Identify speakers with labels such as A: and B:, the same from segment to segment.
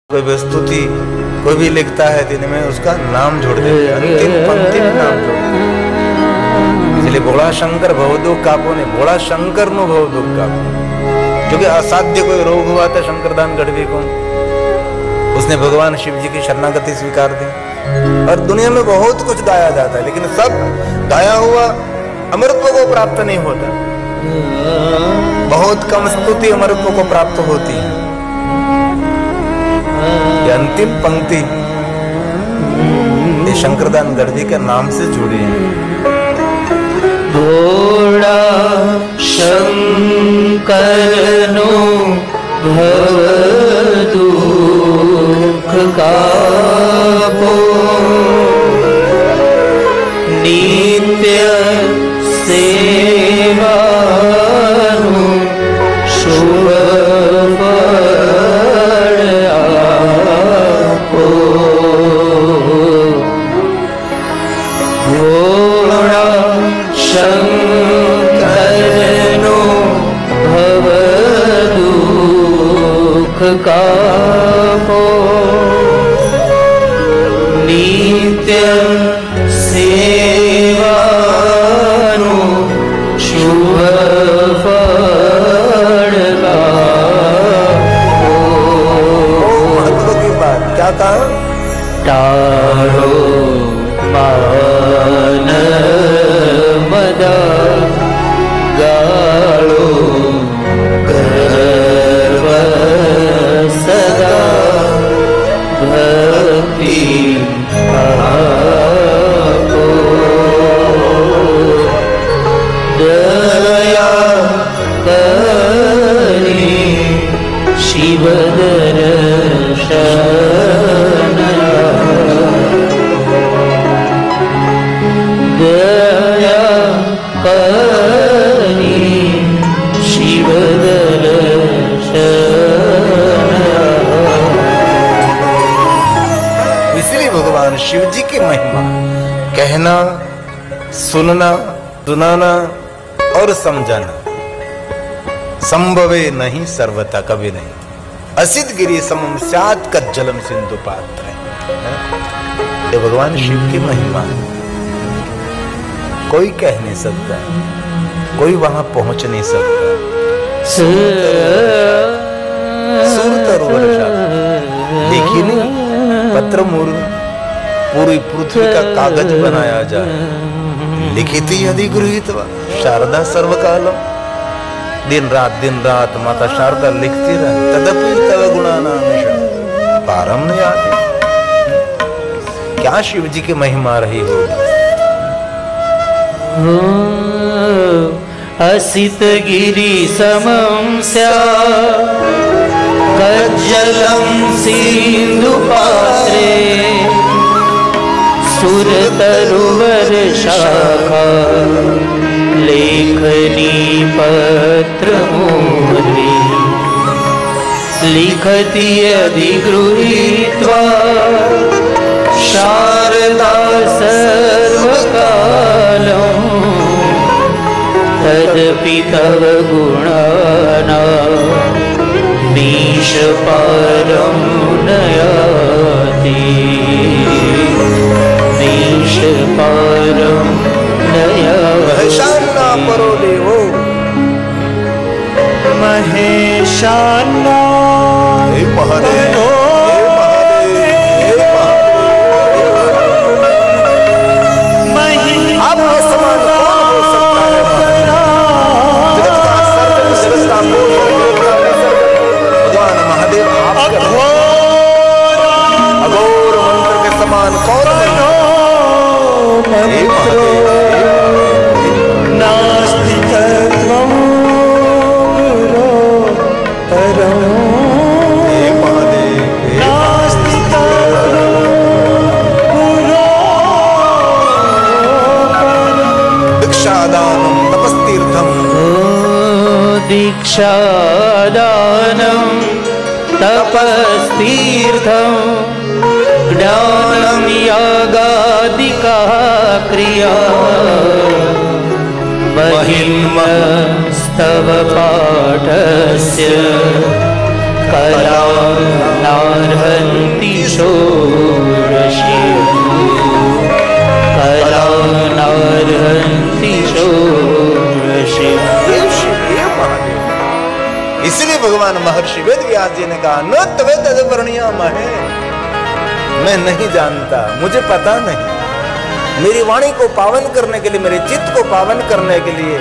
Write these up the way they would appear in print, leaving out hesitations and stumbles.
A: कोई भी स्तुति कोई भी लिखता है दिन में उसका नाम जोड़ देते हैं, अंतिम पंक्ति में नाम जोड़ देते हैं। इसलिए भोला शंकर भवदुख कापो ने, भोला शंकर नो भवदुख कापो, क्योंकि असाध्य कोई रोग हुआ था शंकरदान गढ़वी को, उसने भगवान शिव जी की शरणागति स्वीकार दी। और दुनिया में बहुत कुछ गाया जाता है, लेकिन सब गाया हुआ अमरत्व को प्राप्त नहीं होता। बहुत कम स्तुति अमरत्व को प्राप्त होती है। ये अंतिम पंक्ति ये शंकरदान गढ़वी के नाम से जुड़ी है।
B: भोला शंकर नो भवदुख कापो, नित्य सेवा शुभ कापो, नित्य सेवानु शुभ फल लाभो।
A: महत्व की बात क्या कहा?
B: तारो मान मद गालो सदा भक्ति आपो, दया करी शिव दर्शन, दया करी शिव
A: भगवान शिव जी की महिमा कहना, सुनना, सुनाना और समझाना संभवे नहीं, सर्वथा कभी नहीं। असित गिरी समम स्यात् कज्जलम सिंधु पात्र। ये भगवान शिव की महिमा है, कोई कह नहीं सकता, कोई वहां पहुंच नहीं सकता। देखिए नहीं, पत्र मूर्ख पूरी पृथ्वी का कागज बनाया जाए, लिखिति यदि गृहीत्वा शारदा सर्वकालम। दिन रात माता शारदा लिखती रहे, तदपि तव गुणानां पारम न याति। क्या शिव जी की महिमा रही होगी।
B: असित गिरि समं स्यात् कज्जलं सिंधु पात्रे, सुर तरुवर शाखा लेखनी पत्र मूर्ति, लिखति अधिगृहीत्वा शारदा सर्वकालं, तदपि तव गुणानां मीश पारं न याति, मीश पारं न याति।
A: महेशान्ना परो देवो,
B: महेशान्ना
A: हे महादेव, आपके समान कौन हो सकता है? जगत का सर्जन, जगत का पोषण भगवान महादेव आपका अघोर मंत्र के समान कौन है? हे महादेव,
B: नास्ति तत्त्वं परं,
A: हे महादेव,
B: नास्ति
A: दीक्षादानं तपस्तीर्थम,
B: दीक्षादानं तपस्तीर्थं, ज्ञानं यागादिका क्रिया, महिमस्तव पाठस्य कला नार्हति
A: महर्षि वेद व्यास जी ने कहा, न तवे तदवर्णिया महे, मैं नहीं जानता, मुझे पता नहीं। मेरी वाणी को पावन करने के लिए, मेरे चित्त को पावन करने के लिए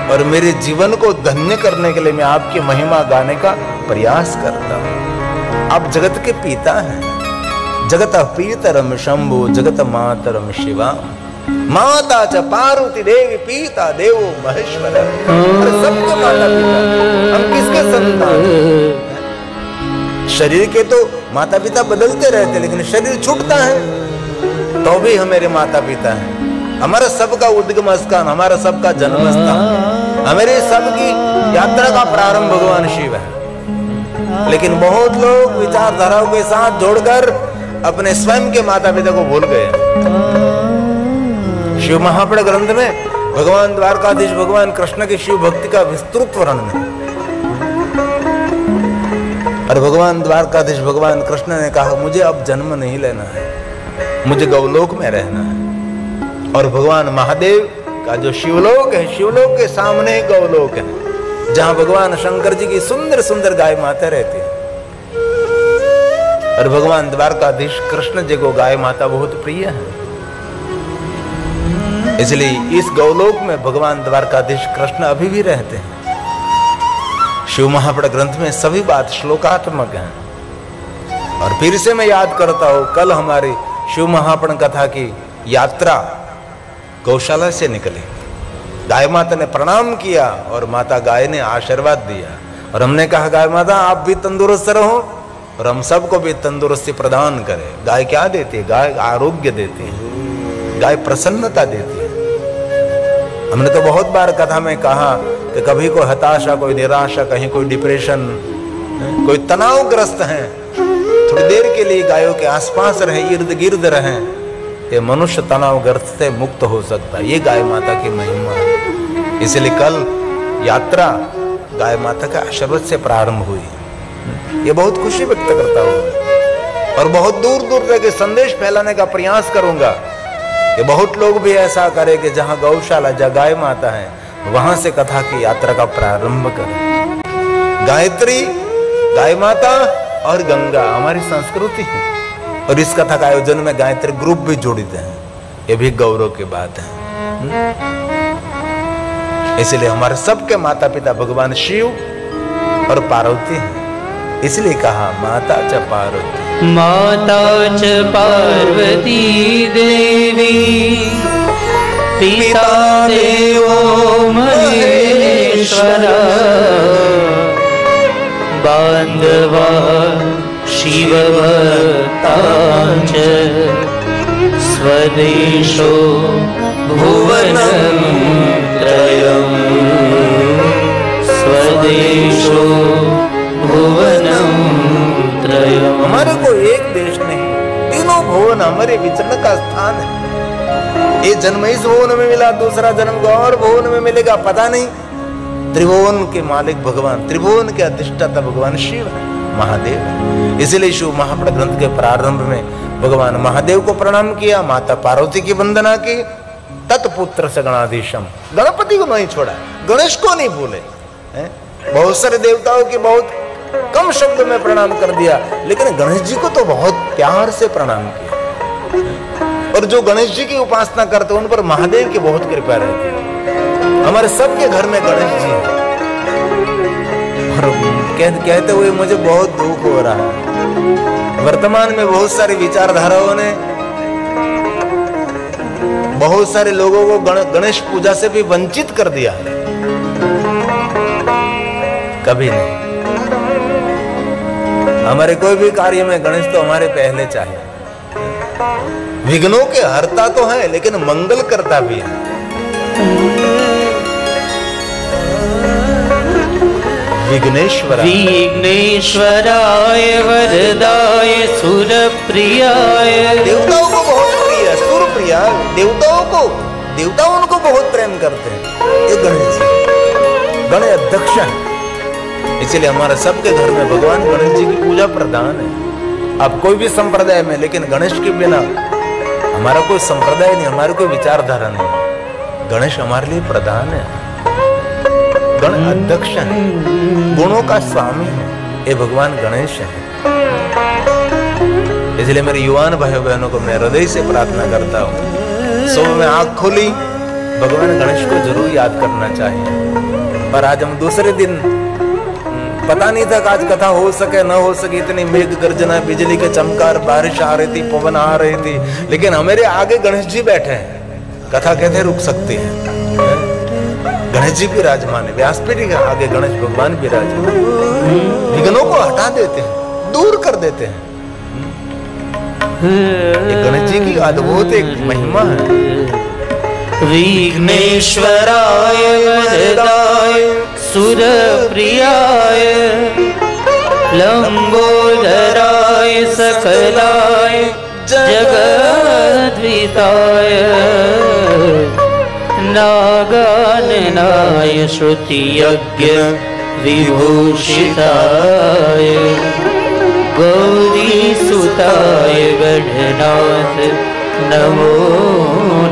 A: और मेरे जीवन को धन्य करने के लिए मैं आपकी महिमा गाने का प्रयास करता हूं। आप जगत के पिता हैं, जगत पीतरम शंभु जगत मातरम शिवा, माता च पार्वती देवी पिता देवो महेश्वर। अरे सबके माता पिता, हम किसके संतान? शरीर के तो माता पिता बदलते रहते, लेकिन शरीर छूटता है तो भी हमारे माता पिता हैं। हमारा सबका उद्गम स्थान, हमारा सबका जन्म स्थान, हमारे सबकी यात्रा का प्रारंभ भगवान शिव है। लेकिन बहुत लोग विचारधाराओं के साथ जोड़कर अपने स्वयं के माता पिता को भूल गए। शिव महापुराण ग्रंथ में भगवान द्वारकाधीश भगवान कृष्ण की शिव भक्ति का विस्तृत वर्णन है। और भगवान द्वारकाधीश भगवान कृष्ण ने कहा, मुझे अब जन्म नहीं लेना है, मुझे गौलोक में रहना है। और भगवान महादेव का जो शिवलोक है, शिवलोक के सामने ही गौलोक है, जहां भगवान शंकर जी की सुंदर सुंदर गाय माता रहती है। और भगवान द्वारकाधीश कृष्ण जी को गाय माता बहुत प्रिय है, इसलिए इस गौलोक में भगवान द्वारकाधीश कृष्ण अभी भी रहते हैं। शिव महापुराण ग्रंथ में सभी बात श्लोकात्मक है। और फिर से मैं याद करता हूं, कल हमारी शिव महापुराण कथा की यात्रा गौशाला से निकली। गाय माता ने प्रणाम किया और माता गाय ने आशीर्वाद दिया और हमने कहा, गाय माता आप भी तंदुरुस्त रहो और हम सबको भी तंदुरुस्ती प्रदान करें। गाय क्या देती है? गाय आरोग्य देती है, गाय प्रसन्नता देती है। हमने तो बहुत बार कथा में कहा कि कभी कोई हताशा, कोई निराशा, कहीं कोई डिप्रेशन, कोई तनावग्रस्त है, थोड़ी देर के लिए गायों के आसपास रहें, इर्द गिर्द रहें, ये मनुष्य तनावग्रस्त से मुक्त हो सकता है। ये गाय माता की महिमा है। इसलिए कल यात्रा गाय माता का आशीर्वाद से प्रारंभ हुई। ये बहुत खुशी व्यक्त करता हूँ और बहुत दूर दूर तक संदेश फैलाने का प्रयास करूंगा कि बहुत लोग भी ऐसा करें कि जहाँ गौशाला, जहाँ गाय माता है, वहां से कथा की यात्रा का प्रारंभ करें। गायत्री, गाय माता और गंगा हमारी संस्कृति है और इस कथा का आयोजन में गायत्री ग्रुप भी जोड़ित है। ये भी गौरव की बात है। इसलिए हमारे सबके माता पिता भगवान शिव और पार्वती हैं। इसलिए कहा माता च पार्वती,
B: माता च पार्वती देवी पिता देवो महेश्वर, बांधवा शिव भक्तांच स्वदेशो भुवनं त्रयम्, स्वदेशो भुवनं त्रयम्।
A: हमारे को एक देश नहीं, तीनों भुवन हमारे विचरण का स्थान है। ये जन्म इस भुवन में मिला, दूसरा जन्म को और भुवन में मिलेगा, पता नहीं। त्रिभुवन के मालिक भगवान, त्रिभुवन के अधिष्ठाता भगवान शिव है, महादेव है। इसलिए शिव महापुराण ग्रंथ के प्रारंभ में भगवान महादेव को प्रणाम किया, माता पार्वती की वंदना की, तत्पुत्र से गणाधीशम, गणपति को नहीं छोड़ा, गणेश को नहीं भूले। बहुत सारे देवताओं की बहुत कम शब्द में प्रणाम कर दिया, लेकिन गणेश जी को तो बहुत प्यार से प्रणाम किया। और जो गणेश जी की उपासना करते उन पर महादेव की बहुत कृपा रहती है। हमारे सबके घर में गणेश जी है। और कहते हुए मुझे बहुत दुख हो रहा है, वर्तमान में बहुत सारी विचारधाराओं ने बहुत सारे लोगों को गणेश पूजा से भी वंचित कर दिया है। कभी नहीं, हमारे कोई भी कार्य में गणेश तो हमारे पहले चाहिए। विघ्नों के हरता तो है, लेकिन मंगल करता भी है। विघ्नेश्वर,
B: विघ्नेश्वराय वरदाय सुरप्रियाय,
A: देवताओं को बहुत प्रिय, सुरप्रिय देवताओं उनको बहुत प्रेम करते हैं। ये गणेश जी, गणेश अध्यक्ष है। इसलिए हमारे सबके घर में भगवान गणेश जी की पूजा प्रधान है। अब कोई भी संप्रदाय में, लेकिन गणेश के बिना हमारा कोई संप्रदाय नहीं, हमारी कोई विचारधारा नहीं। गणेश हमारे लिए प्रधान है, गण अध्यक्ष है, गुणों का स्वामी है। ये भगवान गणेश है। इसलिए मेरे युवान भाई बहनों को मैं हृदय से प्रार्थना करता हूँ, सुबह में आंख खोली भगवान गणेश को जरूर याद करना चाहिए। पर आज हम दूसरे दिन पता नहीं था कि आज कथा हो सके न हो सके, इतनी मेघ गर्जना, बिजली के चमकार, बारिश आ रही थी, पवन आ रही थी, लेकिन हमारे आगे गणेश जी बैठे हैं। कथा कैसे रुक सकती है? गणेश जी विराजमान है, व्यासपीठ के आगे गणेश भगवान विराजमान, विघ्नों को हटा देते हैं, दूर कर देते हैं। ये गणेश जी की अद्भुत एक महिमा है।
B: विघ्नेश्वराय वरदाय सुरप्रियाय लंबोदराय सकलाय जगद्विताय नागाननाय श्रुतियज्ञ विभूषिताय गौरीसुताय गणनाथ नमो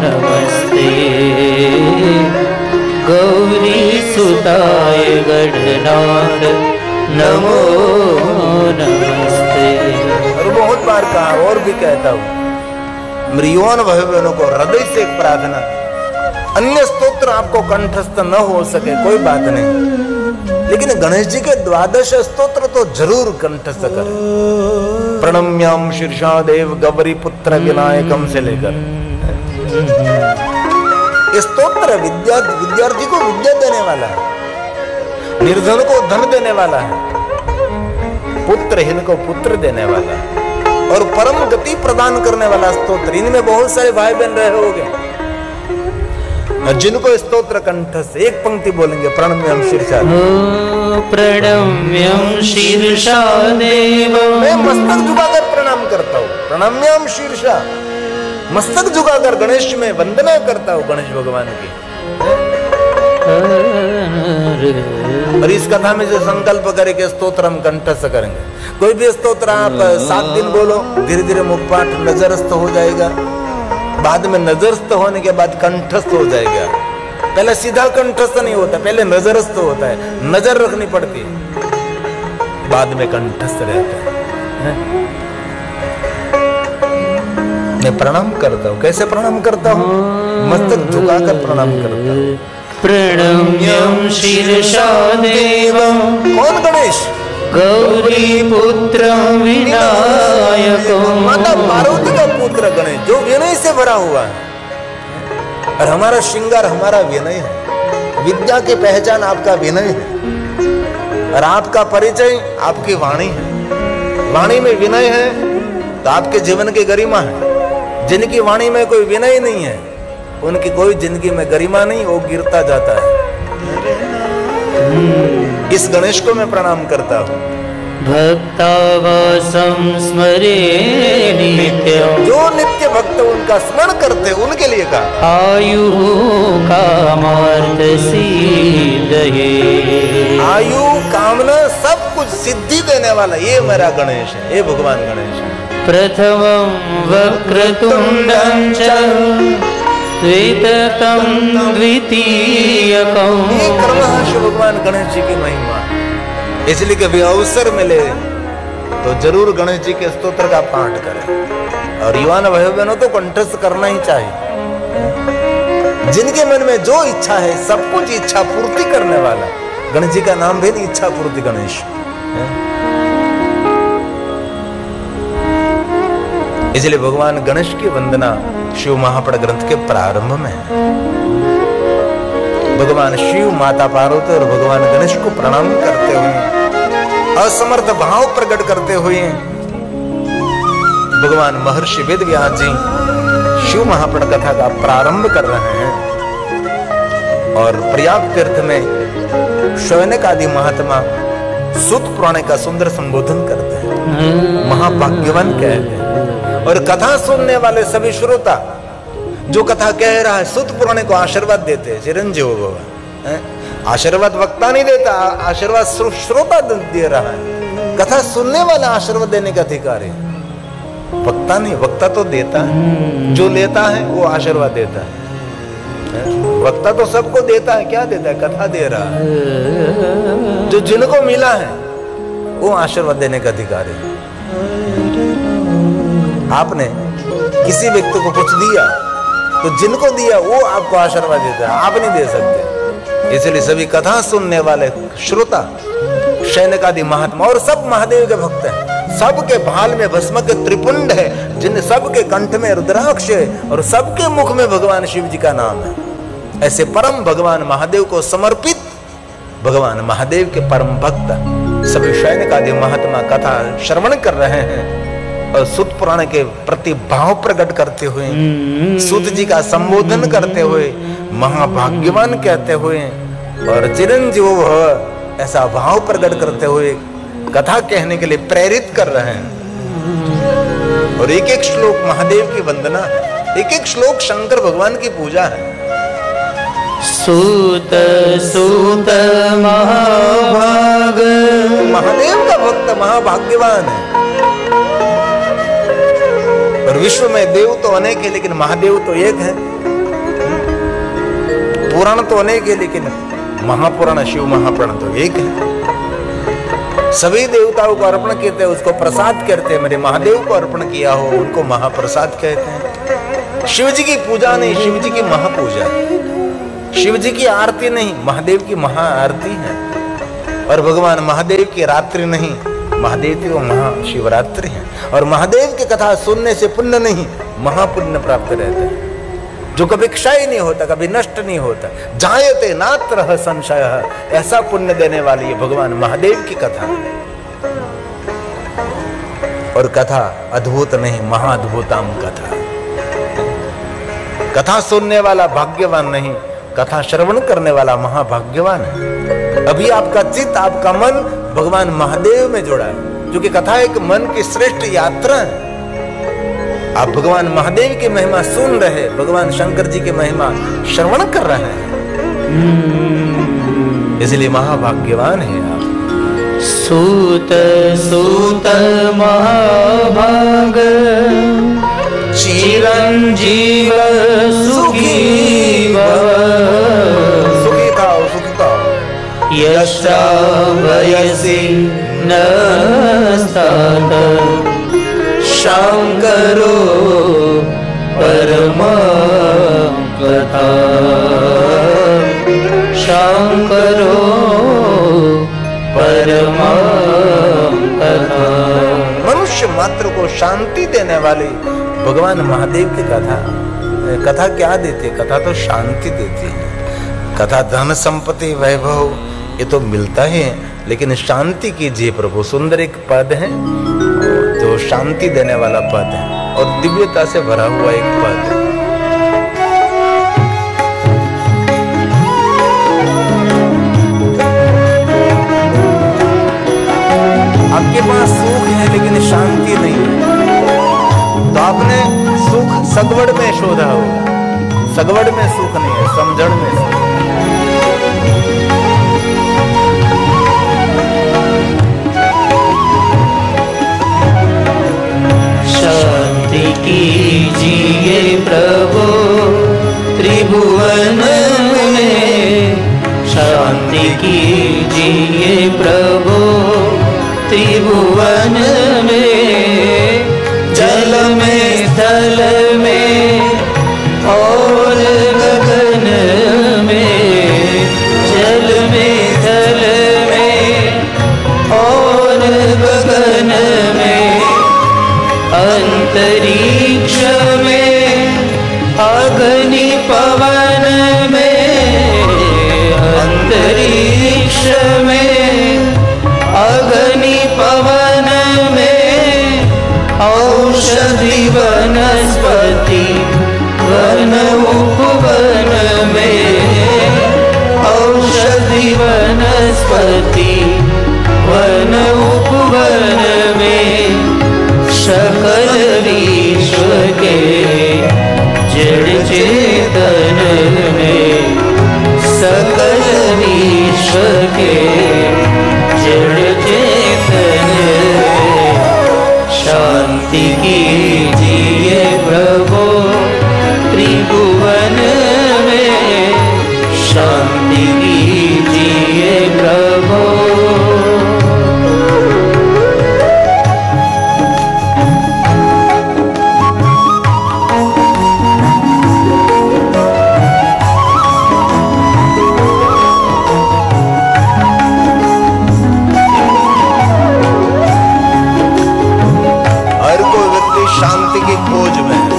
B: नमस्ते। गौरीसुताय गणनाथ नमो नमस्ते।
A: और बहुत बार कहा और भी कहता हूँ, मेरी युवान भाई बहनों को हृदय से एक प्रार्थना, अन्य स्तोत्र आपको कंठस्थ न हो सके कोई बात नहीं, लेकिन गणेश जी के 12 स्तोत्र तो जरूर कंठस्थ करें। प्रणम्याम शीर्षा देव गौरी पुत्र विनायकम से लेकर स्तोत्र विद्यार्थी को विद्या देने वाला है, निर्धन को धन देने वाला है, पुत्रहीन को पुत्र देने वाला है और परम गति प्रदान करने वाला स्तोत्र। इनमें बहुत सारे भाई बहन रहे होंगे जिनको स्तोत्र कंठस्थ एक पंक्ति बोलेंगे, प्रणम्यम शीर्षा
B: प्रणम्यम शीर्षा देव।
A: मैं मस्तक झुकाकर प्रणाम करता हूँ, प्रणम्यम शीर्षा, मस्तक झुकाकर गणेश में वंदना करता हूँ गणेश भगवान की। और इस कथा में जो संकल्प करे कि स्तोत्र हम कंठस्थ करेंगे, कोई भी स्तोत्र आप 7 दिन बोलो, धीरे धीरे मुखपाठ नजरस्थ हो जाएगा, बाद में नजरस्थ होने के बाद कंठस्थ हो जाएगा। पहले सीधा कंठस्थ नहीं होता, पहले नजरस्थ होता है, नजर रखनी पड़ती है, बाद में कंठस्थ रहता है। मैं प्रणाम करता हूँ, कैसे प्रणाम करता हूँ? मस्तक झुकाकर प्रणाम करता हूँ।
B: प्रणम्यम शीर्षा देवम।
A: कौन? गणेश।
B: गौरी पुत्र विनायक,
A: माता पार्वती का पुत्र गणेश, जो विनय से भरा हुआ है। और हमारा श्रृंगार हमारा विनय है, विद्या की पहचान आपका विनय है, और आपका परिचय आपकी वाणी है। वाणी में विनय है तो आपके जीवन की गरिमा है। जिनकी वाणी में कोई विनय नहीं है, उनकी कोई जिंदगी में गरिमा नहीं, वो गिरता जाता है। इस गणेश को मैं प्रणाम करता हूँ।
B: भक्तावासं स्मरे नित्यं,
A: जो नित्य भक्त उनका स्मरण करते उनके लिए कहा।
B: आयु कामार्थ सिद्धये,
A: आयु कामना सब कुछ सिद्धि देने वाला ये मेरा गणेश है, ये भगवान गणेश है।
B: प्रथमं वक्रतुंडं च द्वितीयं द्वितीयकं।
A: ये क्रमश भगवान गणेश जी की महिमा। इसलिए कभी अवसर मिले तो जरूर गणेश जी के स्तोत्र का पाठ करें। और युवान भाई बहनों तो कंठस्थ करना ही चाहिए। जिनके मन में जो इच्छा है सब कुछ इच्छा पूर्ति करने वाला गणेश जी का नाम भी नहीं, इच्छा पूर्ति गणेश। इसलिए भगवान गणेश की वंदना शिव महापड़ ग्रंथ के प्रारंभ में है। भगवान शिव, माता पार्वती और भगवान गणेश को प्रणाम करते हुए, असमर्थ भाव प्रकट करते हुए भगवान महर्षि वेद व्यास जी शिव महापड़ कथा का प्रारंभ कर रहे हैं। और प्रयाग तीर्थ में शौनक आदि महात्मा सूत पुराण का सुंदर संबोधन करते हैं, महाभाग्यवान कहते हैं। और कथा सुनने वाले सभी श्रोता जो कथा कह रहा है सूत पुराण को आशीर्वाद देते हैं, चिरंजीव भव। आशीर्वाद वक्ता नहीं देता, आशीर्वाद श्रोता दे रहा है। कथा सुनने वाला आशीर्वाद देने का अधिकारी, वक्ता नहीं। वक्ता तो देता है, जो लेता है वो आशीर्वाद देता है। वक्ता तो सबको देता है, क्या देता है? कथा दे रहा है। जो जिनको मिला है वो आशीर्वाद देने का अधिकारी है। आपने किसी व्यक्ति को कुछ दिया तो जिनको दिया वो आपको आशीर्वाद देता है, आप नहीं दे सकते। इसलिए सभी कथा सुनने वाले श्रोता शैनकादि महात्मा और सब महादेव के भक्त हैं, सबके भाल में भस्म के त्रिपुंड है, जिन सबके कंठ में रुद्राक्ष है और सबके मुख में भगवान शिव जी का नाम है। ऐसे परम भगवान महादेव को समर्पित भगवान महादेव के परम भक्त सभी शैनकादि महात्मा कथा श्रवण कर रहे हैं और सूत पुराण के प्रति भाव प्रकट करते हुए, सूत जी का संबोधन करते हुए, महाभाग्यवान कहते हुए और चिरंजीव भव ऐसा भाव प्रकट करते हुए कथा कहने के लिए प्रेरित कर रहे हैं। और एक एक श्लोक महादेव की वंदना है, एक एक श्लोक शंकर भगवान की पूजा है।
B: सूत सूत महाभाग,
A: महादेव का भक्त महाभाग्यवान है। और विश्व में देव तो अनेक है लेकिन महादेव तो एक है। पुराण तो अनेक है लेकिन महापुराण शिव महापुराण तो एक है। सभी देवताओं को अर्पण कहते हैं, उसको प्रसाद कहते हैं। मेरे महादेव को अर्पण किया हो उनको महाप्रसाद कहते हैं। शिव जी की पूजा नहीं, शिव जी की महापूजा है। शिव जी की आरती नहीं, महादेव की महाआरती है। और भगवान महादेव की रात्रि नहीं, महादेव की वो महाशिवरात्रि है। और महादेव की कथा सुनने से पुण्य नहीं, महापुण्य प्राप्त रहता है, जो कभी क्षय नहीं होता, कभी नष्ट नहीं होता। जायते नात्र संशय, ऐसा पुण्य देने वाली है भगवान महादेव की कथा। और कथा अद्भुत नहीं, महाअद्भुतम कथा। कथा सुनने वाला भाग्यवान नहीं, कथा श्रवण करने वाला महाभाग्यवान है। अभी आपका चित्त, आपका मन भगवान महादेव में जुड़ा है, क्योंकि कथा एक मन की श्रेष्ठ यात्रा है। आप भगवान महादेव की महिमा सुन रहे, भगवान शंकर जी की महिमा श्रवण कर रहे हैं, इसलिए महाभाग्यवान है आप।
B: सूत सूत महाभाग, चिरंजीव सुखी भव।
A: सुखी थाओ, सुखी थाओ।
B: यशा वयसि न स्तात, शंकरो परम कथा। शंकरो परम कथा।
A: मनुष्य मात्र को शांति देने वाली भगवान महादेव की कथा। कथा क्या देती है? कथा तो शांति देती है। कथा धन संपत्ति वैभव ये तो मिलता ही है, लेकिन शांति कीजिए प्रभु। सुंदर एक पद है जो शांति देने वाला पद है और दिव्यता से भरा हुआ एक पद है। आपके पास सुख है लेकिन शांति नहीं है, तो आपने सुख सगवड़ में शोधा होगा। सगवड़ में सुख नहीं है, समझण में सुख।
B: शांति कीजिए प्रभु त्रिभुवन में। शांति कीजिए प्रभु त्रिभुवन में। जल में स्थल में और गगन में। जल में स्थल में और गगन में। अंतरिक्ष में अग्नि पवन में। अंतरिक्ष में अग्नि पवन में। औषधि वनस्पति वन उपवन में। औषधि वनस्पति वन उपवन में। सकल विश्व के जड़ चेतन में। सकल विश्व के जड़ चेतन में। शांति कीजिए प्रभु त्रिभुवन में। शांति कीजिए प्रभु।
A: खोज में है।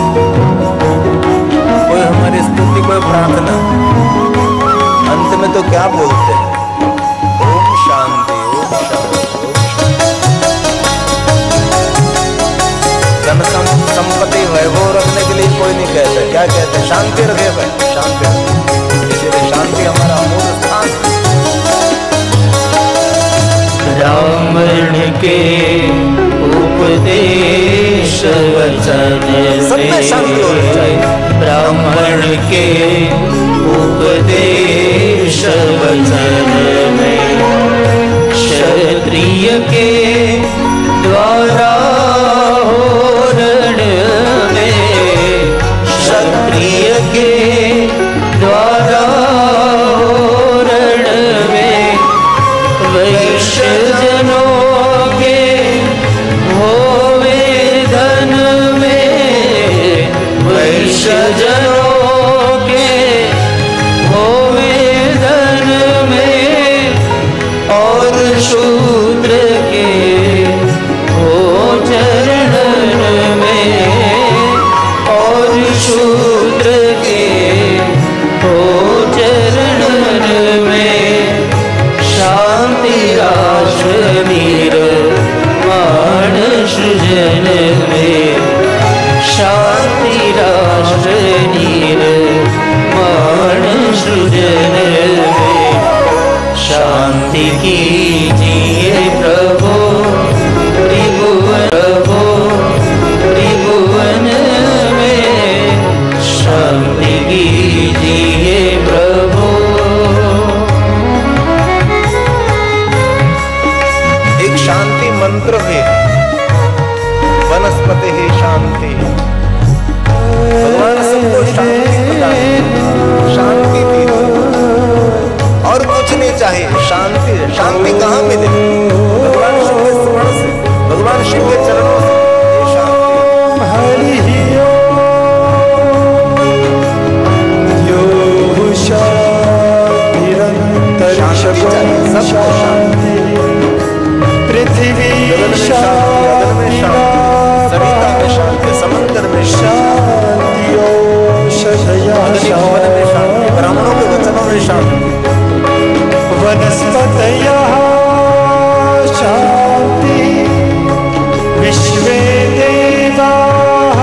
A: कोई हमारी स्तुति, कोई प्रार्थना, अंत में तो क्या बोलते हैं? ओम शांति, ओम शांति, ओम शांति। धन संपत्ति वैभव रखने के लिए कोई नहीं कहता। क्या कहते हैं? शांति रखे भाई, शांति रखे। इसलिए शांति हमारा मूल स्थान।
B: ब्राह्मण के उपदेश वचन
A: सबमें शांति होनी चाहिए।
B: ब्राह्मण के उपदेश वचन में क्षत्रिय के द्वारा होरण में, क्षत्रिय के द्वारा होरण में वैश्य जनों के होवे धन में, वैश्य जनों के होवे धन में, और शूद्र के हो चरण में, और शूद्र के हो चरण में शांति राष्ट्र निर्माण सृजन में, शांति राष्ट्र निर्माण सृजन में शांति कीजिए प्रभु त्रिभुवन, प्रभु त्रिभुवन में शांति कीजिए प्रभु।
A: शांति मंत्र भी वनस्पति ही शांति। भगवान सबको शांति प्रदान, शांति दी और कुछ नहीं चाहिए। शांति, शांति कहाँ मिले? भगवान शिव के स्मरण से, भगवान शिव के चरणों से ये शांति।
C: हरि यो शांति चाहिए, सबको शांति। पृथ्वी शांति,
A: अग्नि में शांति, सरिता में शांति, समंदर में शांति, अग्नि भवन में शांति, ब्राह्मणों के वचनों में शांति,
C: वनस्पतयः शांति, विश्वे देवाः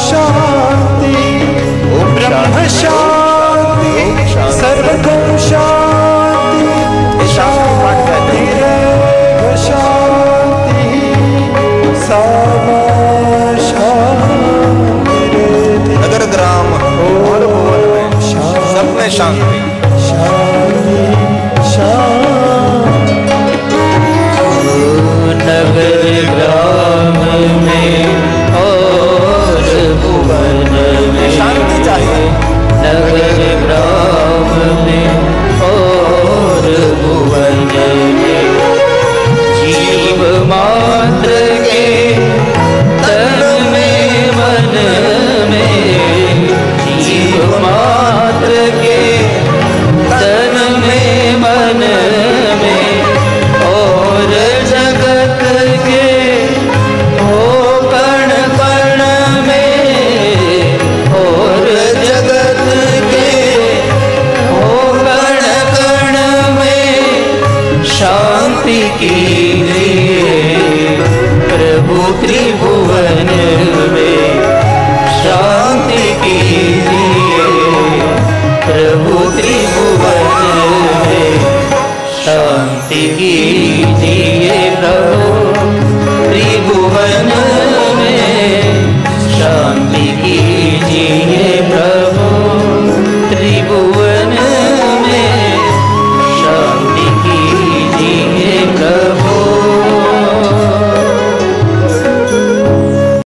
C: शांति, ब्रह्म शांति, सर्वगं शांति, शांति शांति,
A: नगर ग्राम और भुवन में सब में शांति,
C: शांति
B: नगर ग्राम में और भुवन में
A: शांति चाहिए।
B: नगर ग्राम में और भुवन में जीव मात्र के तन में मन में, जीव मात्र के तन में मन में, और जगत के हो कण कण में, और जगत के हो कण कण में शांति कीजिए प्रभु त्रिभुवन में, शांति कीजिए प्रभु त्रिभुवन में शांति की